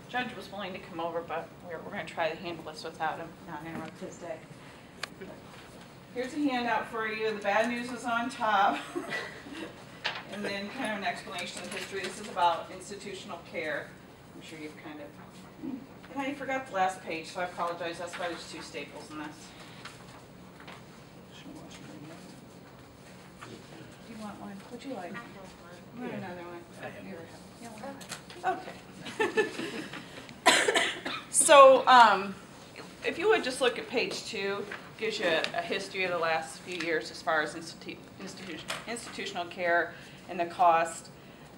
Judge was willing to come over, but we're going to try to handle this without him, not interrupt his day. Here's a handout for you. The bad news is on top. And then kind of an explanation of history. This is about institutional care. I'm sure you've kind of... And I forgot the last page, so I apologize. That's why there's two staples in this. Do you want one? Would you like? I want another one. Okay. So, if you would just look at page 2, gives you a history of the last few years as far as institutional care and the cost.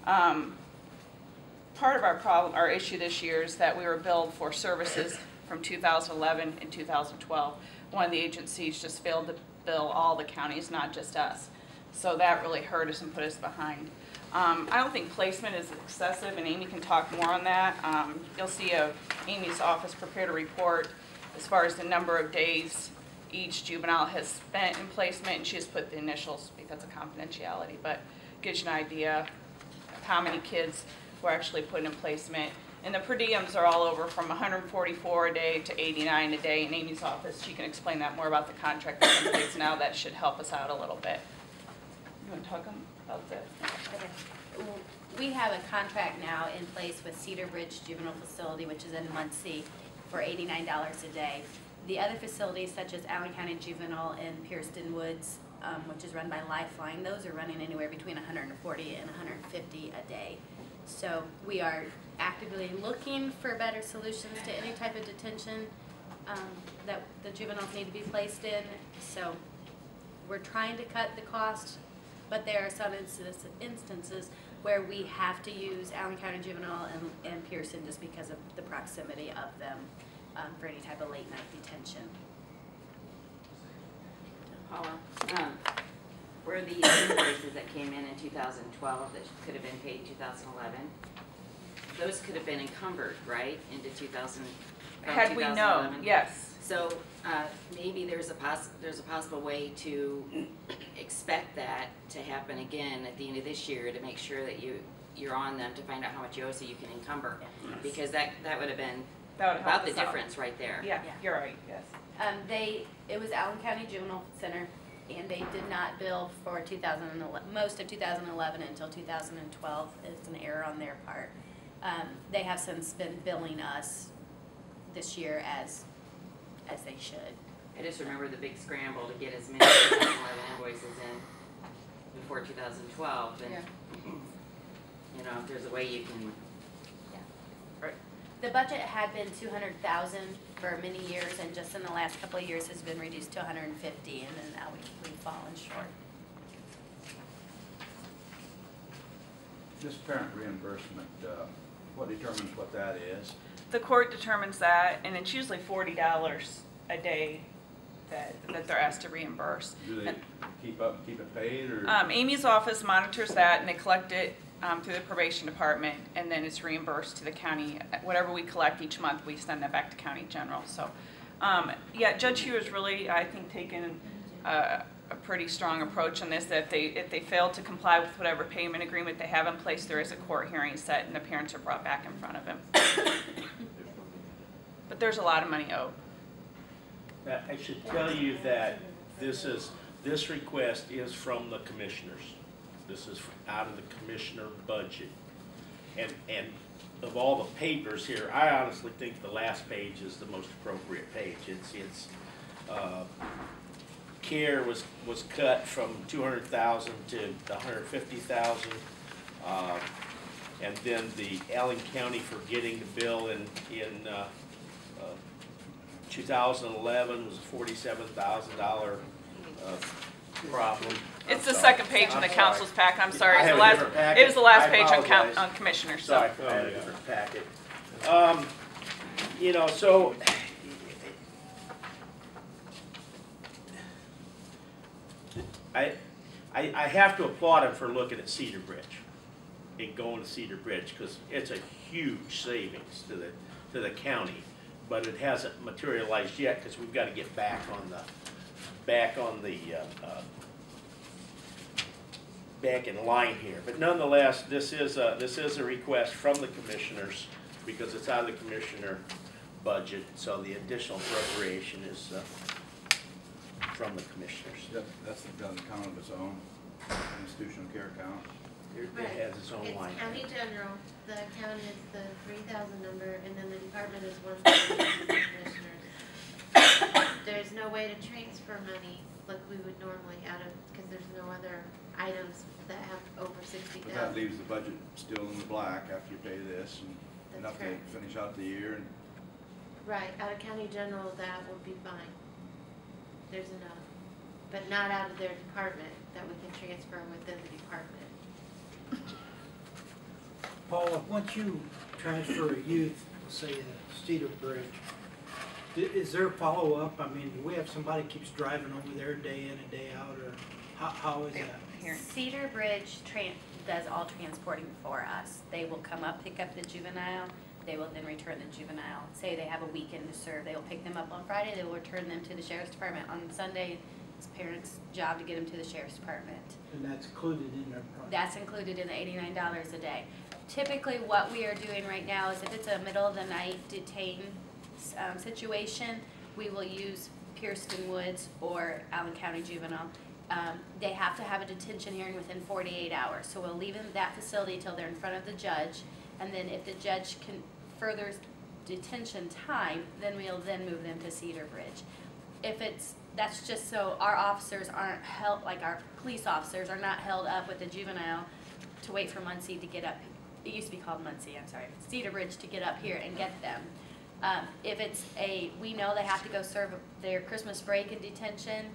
Part of our problem, our issue this year is that we were billed for services from 2011 and 2012. One of the agencies just failed to bill all the counties, not just us. So that really hurt us and put us behind. I don't think placement is excessive, and Amy can talk more on that. You'll see Amy's office prepared a report as far as the number of days each juvenile has spent in placement, and she has put the initials because of confidentiality, but gives you an idea of how many kids were actually put in placement. And the per diems are all over from 144 a day to 89 a day in Amy's office. She can explain that more about the contract that's in place now. That should help us out a little bit. You want to talk about this? Okay. We have a contract now in place with Cedar Bridge Juvenile Facility, which is in Muncie, for $89 a day. The other facilities, such as Allen County Juvenile and Pierceton Woods, which is run by Lifeline, those are running anywhere between 140 and 150 a day. So we are actively looking for better solutions to any type of detention that the juveniles need to be placed in. So we're trying to cut the cost, but there are some instances where we have to use Allen County Juvenile and Pearson just because of the proximity of them for any type of late night detention. Paula, were the invoices that came in 2012 that could have been paid 2011, those could have been encumbered, right, into 2000? Had we known, yes. So maybe there's a possible way to expect that to happen again at the end of this year to make sure that you're on them to find out how much you owe so you can encumber. Yes. Because that would have been about the difference right there. Yeah, you're right, yes. It was Allen County Juvenile Center, and they did not bill for 2011, most of 2011 until 2012. It's an error on their part. They have since been billing us this year as they should. I just remember the big scramble to get as many 2011 invoices in before 2012, and you know, if there's a way you can. Right. The budget had been $200,000 for many years, and just in the last couple of years has been reduced to $150,000, and then now we've fallen short. This parent reimbursement, what determines what that is? The court determines that, and it's usually $40 a day that they're asked to reimburse. Do they keep it paid, or? Amy's office monitors that, and they collect it through the probation department, and then it's reimbursed to the county. Whatever we collect each month, we send that back to county general. So, yeah, Judge Hugh has really, I think, taken a pretty strong approach on this. That if they fail to comply with whatever payment agreement they have in place, there is a court hearing set, and the parents are brought back in front of him. But there's a lot of money owed. I should tell you that this request is from the commissioners. This is out of the commissioner budget. And of all the papers here, I honestly think the last page is the most appropriate page. It's care was cut from 200,000 to 150,000, and then the Allen County forgetting the bill in 2011 was a $47,000 problem. It's the second page in the council's packet. I'm sorry. It was the last page on commissioners. So. Sorry, I had a different packet. You know, so I have to applaud him for looking at Cedar Bridge and going to Cedar Bridge, because it's a huge savings to the county, but it hasn't materialized yet because we've got to get back on the back in line here. But nonetheless, this is a request from the commissioners because it's out of the commissioner budget, so the additional appropriation is from the commissioners. That's got an account of its own, institutional care account. It has its own line. It's county general, the account is the 3,000 number, and then the department is 1,000 commissioners. There's no way to transfer money like we would normally out of, because there's no other items that have over 60,000. But that leaves the budget still in the black after you pay this, and That's enough to correct. finish out the year. And Right, out of county general, that would be fine. There's enough, but not out of their department that we can transfer within the department. Paula, once you transfer a youth, say to Cedar Bridge, is there a follow-up? I mean, do we have somebody keeps driving over there day in and day out, or how is that? Here. Cedar Bridge does all transporting for us. They will come up, pick up the juvenile, they will then return the juvenile. Say they have a weekend to serve, they will pick them up on Friday, they will return them to the sheriff's department. On Sunday, it's parents' job to get them to the sheriff's department. And that's included in their price? That's included in the $89 a day. Typically, what we are doing right now is if it's a middle of the night detain situation, we will use Pierceton Woods or Allen County Juvenile. They have to have a detention hearing within 48 hours. So we'll leave them at that facility until they're in front of the judge. And then if the judge can further detention time, then we'll then move them to Cedar Bridge. That's just so our officers aren't held, like our police officers are not held up with the juvenile to wait for Muncie to get up. It used to be called Muncie, I'm sorry, Cedar Bridge to get up here and get them. If we know they have to go serve their Christmas break in detention,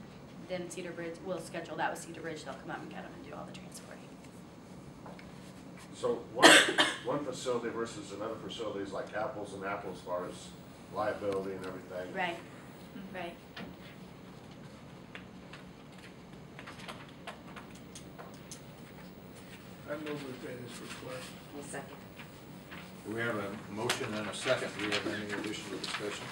then Cedar Bridge, we'll schedule that with Cedar Bridge. They'll come up and get them and do all the transporting. So one facility versus another facility is like apples and apples as far as liability and everything. Right, right. I move we pay this request. A second. We have a motion and a second. Do we have any additional discussion?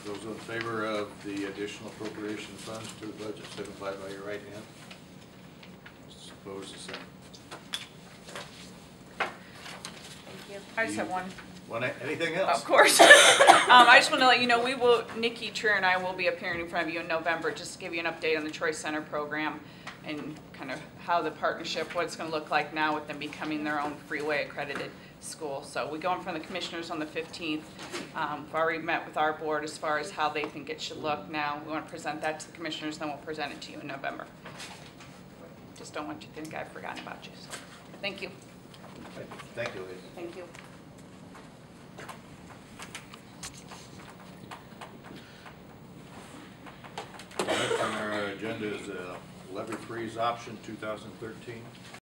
Those in favor of the additional appropriation funds to the budget, signify by your right hand. Opposed, the same. Thank you. I just have one. Anything else? Of course. I just want to let you know, Nikki Trier and I will be appearing in front of you in November just to give you an update on the Troy Center program and kind of how the partnership, what it's going to look like now with them becoming their own freeway accredited school. So we go in front of the commissioners on the 15th. We've already met with our board as far as how they think it should look now. We want to present that to the commissioners, then we'll present it to you in November. Just don't want you to think I've forgotten about you. So, thank you. Thank you, ladies. Thank you. Next on our agenda is Levy Freeze Option 2013.